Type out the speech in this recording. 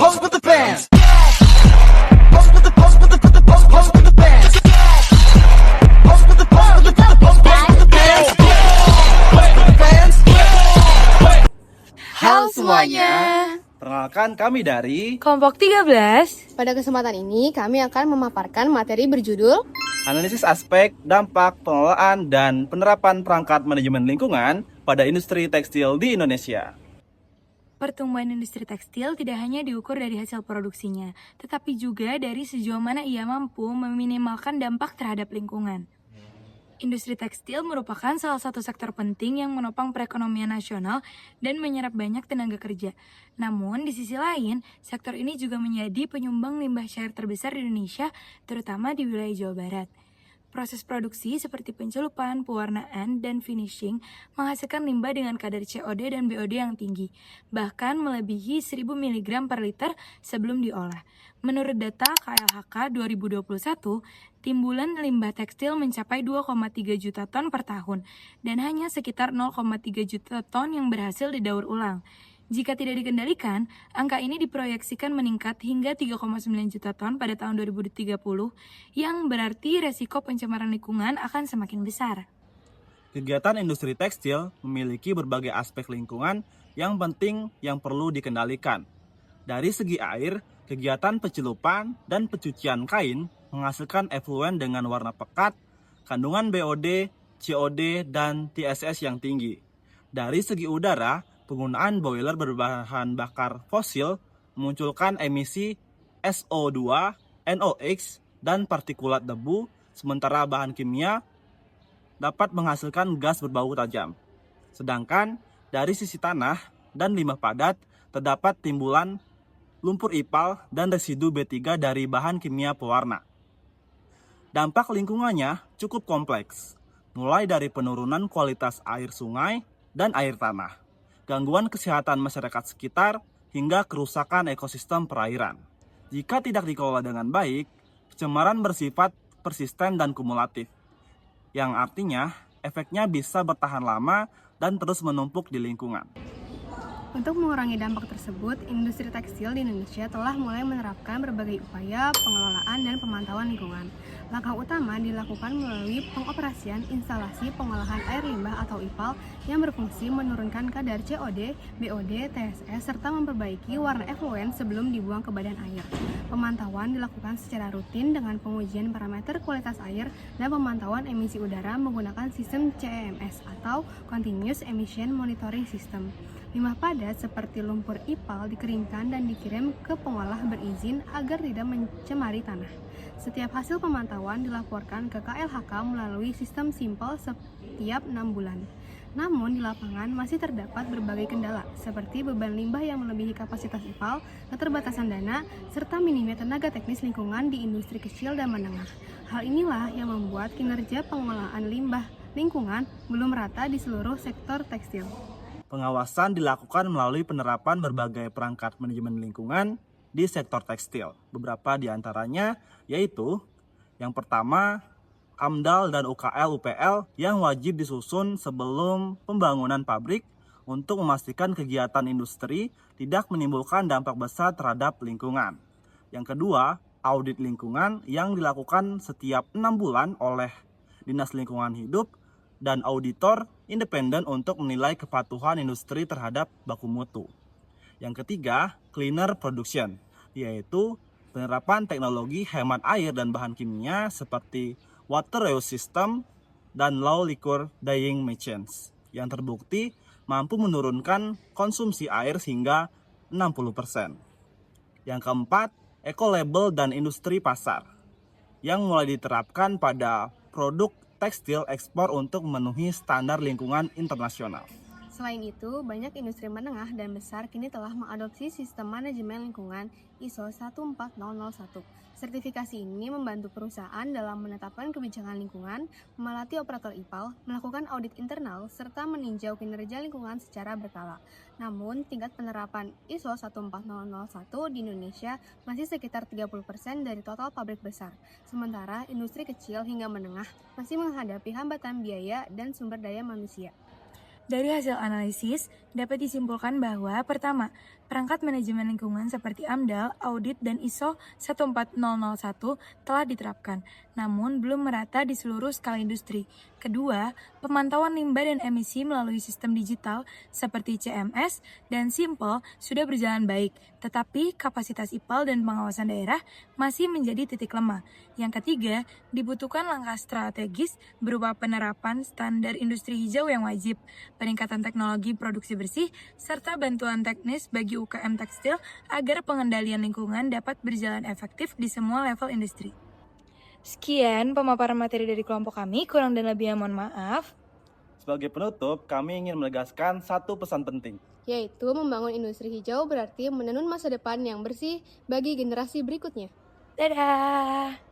Pose with the fans. Pose with the pose with the pose with the fans. Pose with the pose with the pose with the fans. Pose with the fans. Halo semuanya, Perkenalkan kami dari kelompok 13. Pada kesempatan ini, kami akan memaparkan materi berjudul analisis aspek, dampak, pengelolaan, dan penerapan perangkat manajemen lingkungan pada industri tekstil di Indonesia. Pertumbuhan industri tekstil tidak hanya diukur dari hasil produksinya, tetapi juga dari sejauh mana ia mampu meminimalkan dampak terhadap lingkungan. Industri tekstil merupakan salah satu sektor penting yang menopang perekonomian nasional dan menyerap banyak tenaga kerja. Namun, di sisi lain, sektor ini juga menjadi penyumbang limbah cair terbesar di Indonesia, terutama di wilayah Jawa Barat. Proses produksi seperti pencelupan, pewarnaan, dan finishing menghasilkan limbah dengan kadar COD dan BOD yang tinggi, bahkan melebihi 1000 mg per liter sebelum diolah. Menurut data KLHK 2021, timbulan limbah tekstil mencapai 2,3 juta ton per tahun, dan hanya sekitar 0,3 juta ton yang berhasil didaur ulang. Jika tidak dikendalikan, angka ini diproyeksikan meningkat hingga 3,9 juta ton pada tahun 2030, yang berarti resiko pencemaran lingkungan akan semakin besar. Kegiatan industri tekstil memiliki berbagai aspek lingkungan yang penting yang perlu dikendalikan. Dari segi air, kegiatan pencelupan dan pencucian kain menghasilkan efluen dengan warna pekat, kandungan BOD, COD, dan TSS yang tinggi. Dari segi udara, penggunaan boiler berbahan bakar fosil memunculkan emisi SO2, NOx, dan partikulat debu, sementara bahan kimia dapat menghasilkan gas berbau tajam. Sedangkan dari sisi tanah dan limbah padat, terdapat timbulan lumpur ipal dan residu B3 dari bahan kimia pewarna. Dampak lingkungannya cukup kompleks, mulai dari penurunan kualitas air sungai dan air tanah, gangguan kesehatan masyarakat sekitar, hingga kerusakan ekosistem perairan. Jika tidak dikelola dengan baik, pencemaran bersifat persisten dan kumulatif, yang artinya efeknya bisa bertahan lama dan terus menumpuk di lingkungan. Untuk mengurangi dampak tersebut, industri tekstil di Indonesia telah mulai menerapkan berbagai upaya pengelolaan dan pemantauan lingkungan. Langkah utama dilakukan melalui pengoperasian instalasi pengolahan air limbah atau IPAL yang berfungsi menurunkan kadar COD, BOD, TSS, serta memperbaiki warna efluen sebelum dibuang ke badan air. Pemantauan dilakukan secara rutin dengan pengujian parameter kualitas air dan pemantauan emisi udara menggunakan sistem CEMS atau Continuous Emission Monitoring System. Limbah padat seperti lumpur ipal dikeringkan dan dikirim ke pengolah berizin agar tidak mencemari tanah. Setiap hasil pemantauan dilaporkan ke KLHK melalui sistem simpel setiap 6 bulan. Namun di lapangan masih terdapat berbagai kendala seperti beban limbah yang melebihi kapasitas ipal, keterbatasan dana, serta minimnya tenaga teknis lingkungan di industri kecil dan menengah. Hal inilah yang membuat kinerja pengelolaan limbah lingkungan belum rata di seluruh sektor tekstil. Pengawasan dilakukan melalui penerapan berbagai perangkat manajemen lingkungan di sektor tekstil. Beberapa di antaranya yaitu yang pertama, AMDAL dan UKL-UPL yang wajib disusun sebelum pembangunan pabrik untuk memastikan kegiatan industri tidak menimbulkan dampak besar terhadap lingkungan. Yang kedua, audit lingkungan yang dilakukan setiap 6 bulan oleh Dinas Lingkungan Hidup dan auditor independen untuk menilai kepatuhan industri terhadap baku mutu. Yang ketiga, cleaner production, yaitu penerapan teknologi hemat air dan bahan kimia seperti water reuse system dan low liquor dyeing machines, yang terbukti mampu menurunkan konsumsi air hingga 60%. Yang keempat, eco-label dan industri pasar, yang mulai diterapkan pada produk tekstil ekspor untuk memenuhi standar lingkungan internasional. Selain itu, banyak industri menengah dan besar kini telah mengadopsi sistem manajemen lingkungan ISO 14001. Sertifikasi ini membantu perusahaan dalam menetapkan kebijakan lingkungan, melatih operator IPAL, melakukan audit internal, serta meninjau kinerja lingkungan secara berkala. Namun, tingkat penerapan ISO 14001 di Indonesia masih sekitar 30% dari total pabrik besar. Sementara, industri kecil hingga menengah masih menghadapi hambatan biaya dan sumber daya manusia. Dari hasil analisis, dapat disimpulkan bahwa pertama, Perangkat manajemen lingkungan seperti AMDAL, audit, dan ISO 14001 telah diterapkan, namun belum merata di seluruh skala industri. Kedua, pemantauan limbah dan emisi melalui sistem digital seperti CMS dan Simple sudah berjalan baik, tetapi kapasitas IPAL dan pengawasan daerah masih menjadi titik lemah. Yang ketiga, dibutuhkan langkah strategis berupa penerapan standar industri hijau yang wajib, peningkatan teknologi produksi bersih, serta bantuan teknis bagi UKM tekstil agar pengendalian lingkungan dapat berjalan efektif di semua level industri. Sekian pemaparan materi dari kelompok kami, kurang dan lebihnya mohon maaf. Sebagai penutup, kami ingin menegaskan satu pesan penting. Yaitu membangun industri hijau berarti menenun masa depan yang bersih bagi generasi berikutnya. Dadah!